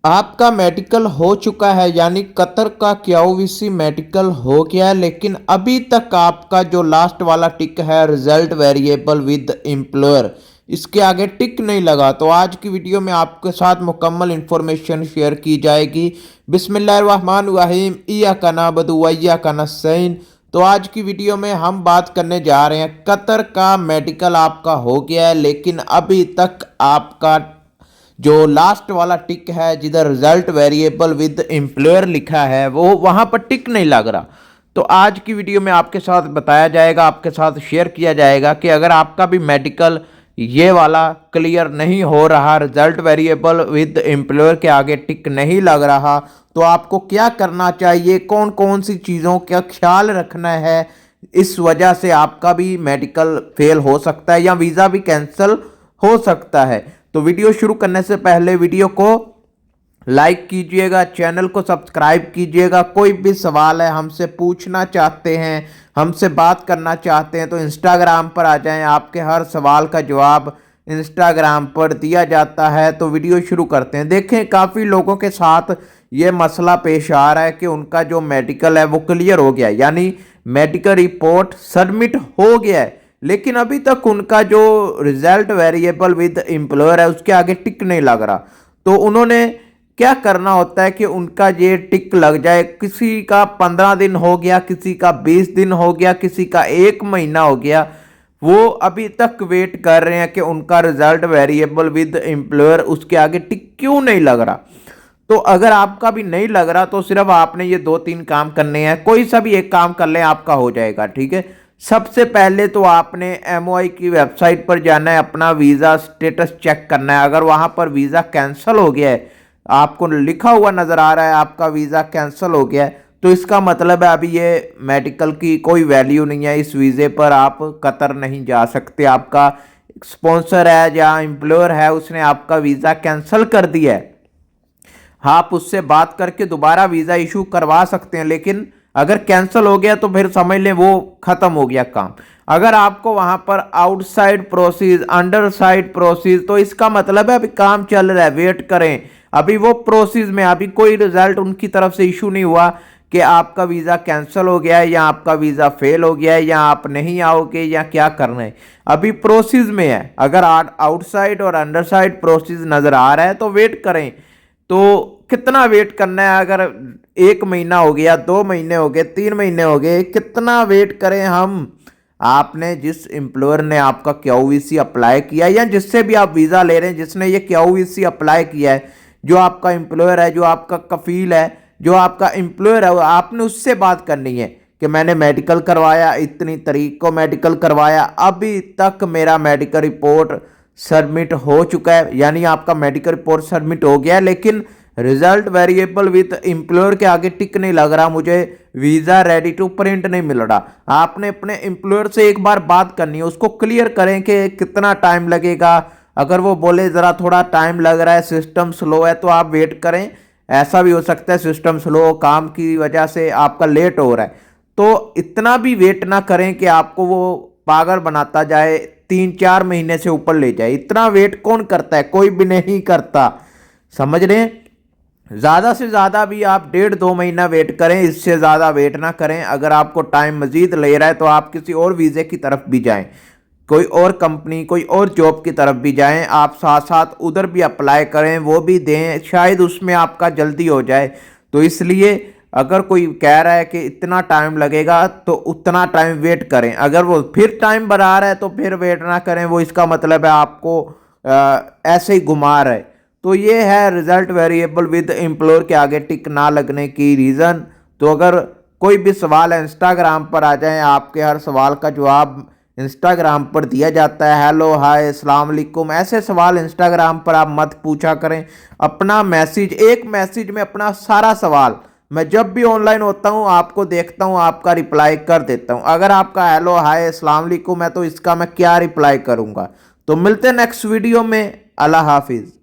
आपका मेडिकल हो चुका है, यानी कतर का क्यूवीसी मेडिकल हो गया है, लेकिन अभी तक आपका जो लास्ट वाला टिक है रिजल्ट वेरिएबल विद एम्प्लॉयर, इसके आगे टिक नहीं लगा। तो आज की वीडियो में आपके साथ मुकम्मल इंफॉर्मेशन शेयर की जाएगी। बिस्मिल्लाहिर्रहमानिर्रहीम, इय्याका नअबुदु व इय्याका नस्तईन। तो आज की वीडियो में हम बात करने जा रहे हैं, कतर का मेडिकल आपका हो गया है, लेकिन अभी तक आपका जो लास्ट वाला टिक है जिधर रिजल्ट वेरिएबल विद एम्प्लॉयर लिखा है वो वहां पर टिक नहीं लग रहा। तो आज की वीडियो में आपके साथ बताया जाएगा, आपके साथ शेयर किया जाएगा कि अगर आपका भी मेडिकल ये वाला क्लियर नहीं हो रहा, रिजल्ट वेरिएबल विद एम्प्लॉयर के आगे टिक नहीं लग रहा, तो आपको क्या करना चाहिए, कौन कौन सी चीज़ों का ख्याल रखना है। इस वजह से आपका भी मेडिकल फेल हो सकता है या वीज़ा भी कैंसिल हो सकता है। तो वीडियो शुरू करने से पहले वीडियो को लाइक कीजिएगा, चैनल को सब्सक्राइब कीजिएगा। कोई भी सवाल है हमसे पूछना चाहते हैं, हमसे बात करना चाहते हैं तो इंस्टाग्राम पर आ जाएं, आपके हर सवाल का जवाब इंस्टाग्राम पर दिया जाता है। तो वीडियो शुरू करते हैं। देखें, काफ़ी लोगों के साथ ये मसला पेश आ रहा है कि उनका जो मेडिकल है वो क्लियर हो गया है, यानी मेडिकल रिपोर्ट सबमिट हो गया है, लेकिन अभी तक उनका जो रिजल्ट वेरिएबल विद एम्प्लॉयर है उसके आगे टिक नहीं लग रहा। तो उन्होंने क्या करना होता है कि उनका ये टिक लग जाए। किसी का 15 दिन हो गया, किसी का 20 दिन हो गया, किसी का 1 महीना हो गया, वो अभी तक वेट कर रहे हैं कि उनका रिजल्ट वेरिएबल विद एम्प्लॉयर उसके आगे टिक क्यों नहीं लग रहा। तो अगर आपका भी नहीं लग रहा तो सिर्फ आपने ये 2-3 काम करने हैं, कोई सा भी एक काम कर लें, आपका हो जाएगा। ठीक है, सबसे पहले तो आपने एमओआई की वेबसाइट पर जाना है, अपना वीज़ा स्टेटस चेक करना है। अगर वहाँ पर वीज़ा कैंसिल हो गया है, आपको लिखा हुआ नज़र आ रहा है आपका वीज़ा कैंसिल हो गया है, तो इसका मतलब है अभी ये मेडिकल की कोई वैल्यू नहीं है, इस वीज़े पर आप कतर नहीं जा सकते। आपका स्पॉन्सर है या एम्प्लॉयर है, उसने आपका वीज़ा कैंसिल कर दिया है। आप उससे बात करके दोबारा वीज़ा इशू करवा सकते हैं, लेकिन अगर कैंसिल हो गया तो फिर समझ लें वो ख़त्म हो गया काम। अगर आपको वहाँ पर outside process, under side process, तो इसका मतलब है अभी काम चल रहा है, वेट करें। अभी वो प्रोसीज में, अभी कोई रिजल्ट उनकी तरफ से इशू नहीं हुआ कि आपका वीज़ा कैंसिल हो गया है या आपका वीज़ा फेल हो गया है या आप नहीं आओगे या क्या करना है, अभी प्रोसीज में है। अगर आउटसाइड और अंडर साइड प्रोसीज नज़र आ रहा है तो वेट करें। तो कितना वेट करना है? अगर 1 महीना हो गया, 2 महीने हो गए, 3 महीने हो गए, कितना वेट करें हम? आपने जिस एम्प्लॉयर ने आपका क्यूवीसी अप्लाई किया या जिससे भी आप वीज़ा ले रहे हैं, जिसने ये क्यूवीसी अप्लाई किया है, जो आपका एम्प्लॉयर है, जो आपका कफील है, जो आपका एम्प्लॉयर है, आपने उससे बात करनी है कि मैंने मेडिकल करवाया, इतनी तारीख को मेडिकल करवाया, अभी तक मेरा मेडिकल रिपोर्ट सबमिट हो चुका है, यानी आपका मेडिकल रिपोर्ट सबमिट हो गया है, लेकिन रिजल्ट वेरिएबल विद एम्प्लॉयर के आगे टिक नहीं लग रहा, मुझे वीज़ा रेडी टू प्रिंट नहीं मिल रहा। आपने अपने एम्प्लॉयर से एक बार बात करनी है, उसको क्लियर करें कि कितना टाइम लगेगा। अगर वो बोले ज़रा थोड़ा टाइम लग रहा है, सिस्टम स्लो है, तो आप वेट करें। ऐसा भी हो सकता है सिस्टम स्लो, काम की वजह से आपका लेट हो रहा है। तो इतना भी वेट ना करें कि आपको वो पागल बनाता जाए, 3-4 महीने से ऊपर ले जाए। इतना वेट कौन करता है? कोई भी नहीं करता, समझ रहे हैं। ज़्यादा से ज़्यादा भी आप 1.5-2 महीना वेट करें, इससे ज़्यादा वेट ना करें। अगर आपको टाइम मज़ीद ले रहा है तो आप किसी और वीज़े की तरफ भी जाएं, कोई और कंपनी, कोई और जॉब की तरफ भी जाएं। आप साथ साथ उधर भी अप्लाई करें, वो भी दें, शायद उसमें आपका जल्दी हो जाए। तो इसलिए अगर कोई कह रहा है कि इतना टाइम लगेगा तो उतना टाइम वेट करें। अगर वो फिर टाइम बढ़ा रहा है तो फिर वेट ना करें, वो इसका मतलब है आपको ऐसे ही घुमा रहा है। तो ये है रिजल्ट वेरिएबल विद एम्प्लॉयर के आगे टिक ना लगने की रीज़न। तो अगर कोई भी सवाल है, इंस्टाग्राम पर आ जाएं, आपके हर सवाल का जवाब इंस्टाग्राम पर दिया जाता है। हेलो, हाय, अस्सलाम वालेकुम, ऐसे सवाल इंस्टाग्राम पर आप मत पूछा करें। अपना मैसेज, एक मैसेज में अपना सारा सवाल, मैं जब भी ऑनलाइन होता हूँ आपको देखता हूँ, आपका रिप्लाई कर देता हूँ। अगर आपका हेलो, हाय, अस्सलाम वालेकुम है तो इसका मैं क्या रिप्लाई करूँगा। तो मिलते हैं नेक्स्ट वीडियो में। अल्लाह हाफिज़।